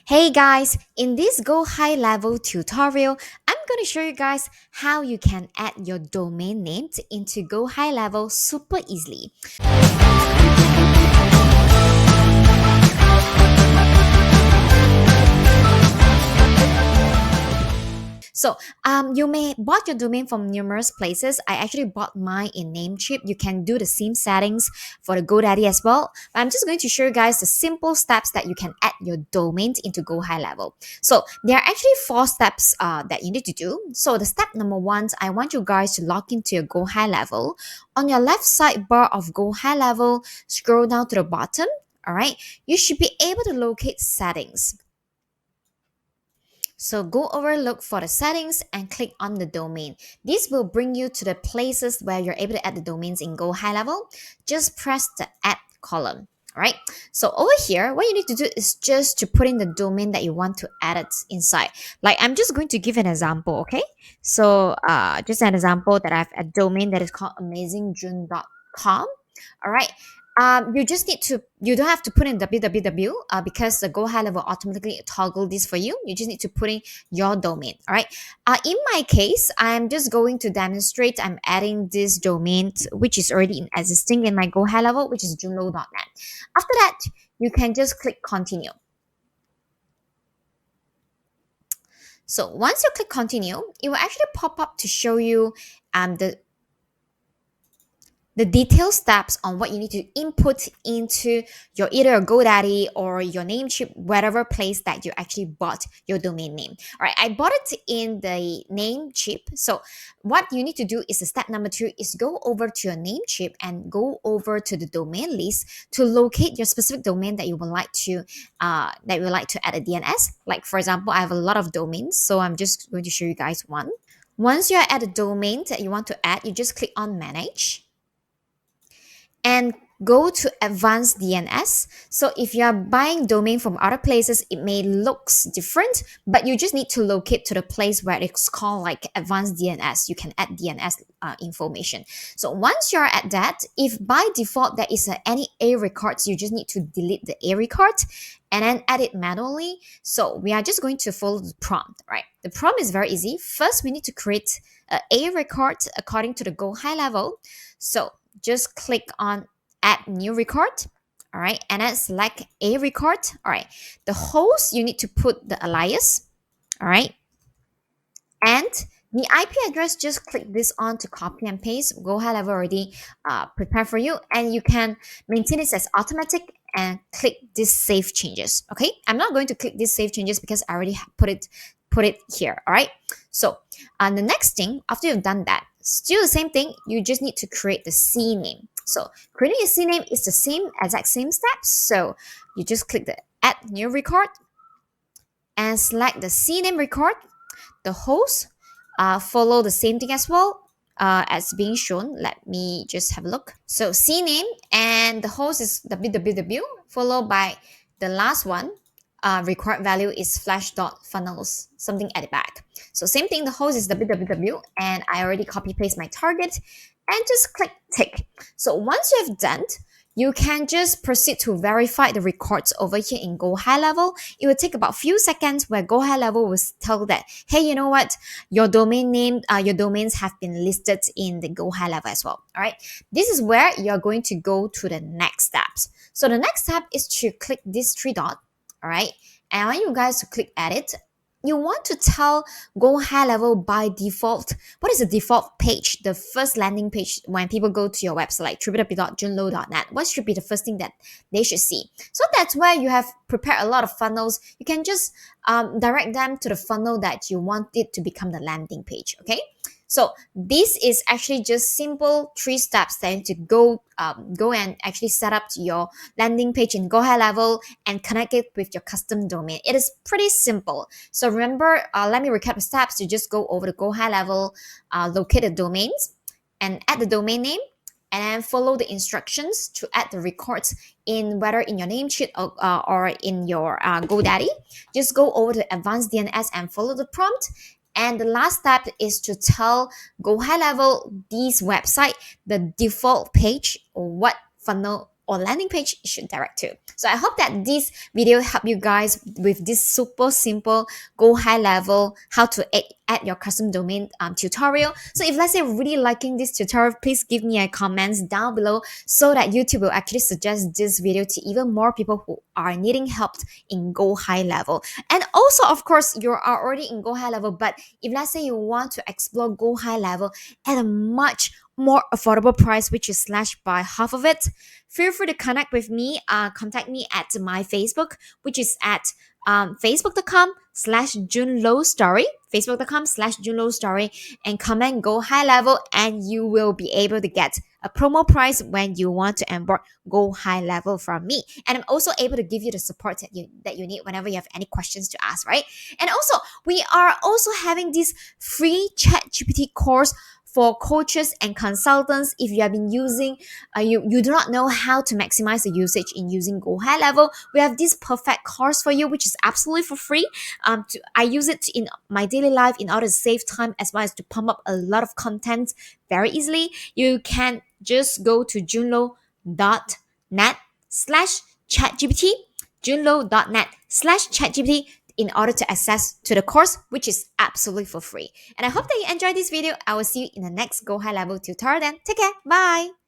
Hey guys, in this Go High Level tutorial, I'm going to show you guys how you can add your domain name into Go High Level super easily. You may bought your domain from numerous places. I actually bought mine in Namecheap. You can do the same settings for the GoDaddy as well. But I'm just going to show you guys the simple steps that you can add your domains into Go High Level. So there are actually four steps that you need to do. So the step number one, I want you guys to log into your Go High Level. On your left sidebar of Go High Level, scroll down to the bottom. All right, you should be able to locate settings. So go over, look for the settings and click on the domain. This will bring you to the places where you're able to add the domains in Go High Level. Just press the add column. All right. So over here, what you need to do is just to put in the domain that you want to add it inside. Like I'm just going to give an example. Okay. So just an example that I have a domain that is called amazingjune.com. All right. You just need to, you don't have to put in www because the Go High Level automatically toggle this for you. You just need to put in your domain. All right. In my case, I'm just going to demonstrate. I'm adding this domain, which is already existing in my Go High Level, which is junlo.net. After that, you can just click continue. So once you click continue, it will actually pop up to show you the detailed steps on what you need to input into your either a GoDaddy or your Namecheap, whatever place that you actually bought your domain name. All right, I bought it in the Namecheap. So what you need to do is the step number two is go over to your Namecheap and go over to the domain list to locate your specific domain that you would like to add a DNS. Like for example, I have a lot of domains, so I'm just going to show you guys one. Once you're at the domain that you want to add, you just click on manage and go to advanced DNS. So if you are buying domain from other places, it may looks different, but you just need to locate to the place where it's called like advanced DNS. You can add DNS information. So once you're at that, if by default there is any A records, you just need to delete the A record and then add it manually. So we are just going to follow the prompt, right? The prompt is very easy. First, we need to create a record according to the Go High Level. So just click on add new record. All right, and then select a record. All right, the host, you need to put the alias. All right, and the IP address, just click this on to copy and paste. Go High Level already prepared for you, and you can maintain this as automatic and click this save changes. Okay, I'm not going to click this save changes because I already put it here. All right, so the next thing after you've done that, still the same thing, you just need to create the CNAME. So creating a CNAME is the exact same steps. So you just click the add new record and select the CNAME record. The host follow the same thing as well as being shown. Let me just have a look. So CNAME and the host is www followed by the last one. Required value is flash.funnels, something at the back. So same thing, the host is www, and I already copy paste my target and just click tick. So once you have done, you can just proceed to verify the records over here in Go High Level. It will take about few seconds where Go High Level will tell that, hey, you know what? Your domain name, your domains have been listed in the Go High Level as well. All right. This is where you're going to go to the next steps. So the next step is to click this three dot. All right. And I want you guys to click edit. You want to tell Go High Level by default. What is the default page? The first landing page when people go to your website, like www.junlo.net. What should be the first thing that they should see? So that's where you have prepared a lot of funnels. You can just direct them to the funnel that you want it to become the landing page. Okay. So this is actually just simple 3 steps then to go and actually set up your landing page in Go High Level and connect it with your custom domain. It is pretty simple. So remember, let me recap the steps. You just go over to Go High Level, locate the domains and add the domain name, and then follow the instructions to add the records in whether in your Namecheap or in your GoDaddy. Just go over to advanced DNS and follow the prompt. And the last step is to tell Go High Level this website the default page or what funnel or landing page you should direct to. So I hope that this video helped you guys with this super simple go high level how to add your custom domain tutorial. So if let's say you're really liking this tutorial, please give me a comments down below so that YouTube will actually suggest this video to even more people who are needing help in go high level. And also, of course, you are already in go high level, but if let's say you want to explore go high level at a much more affordable price, which is slashed by half of it, feel free to connect with me. Contact me at my Facebook, which is at facebook.com/junlowstory, facebook.com/junlowstory, and comment go high level, and you will be able to get a promo price when you want to embark go high level from me. And I'm also able to give you the support that you need whenever you have any questions to ask, right? And also, we are also having this free ChatGPT course for coaches and consultants. If you have been using you do not know how to maximize the usage in using go high level, we have this perfect course for you, which is absolutely for free. I use it in my daily life in order to save time as well as to pump up a lot of content very easily. You can just go to junlo.net/chatgpt, junlo.net/chatgpt, in order to access to the course, which is absolutely for free. And I hope that you enjoyed this video. I will see you in the next Go High Level tutorial then. Take care. Bye.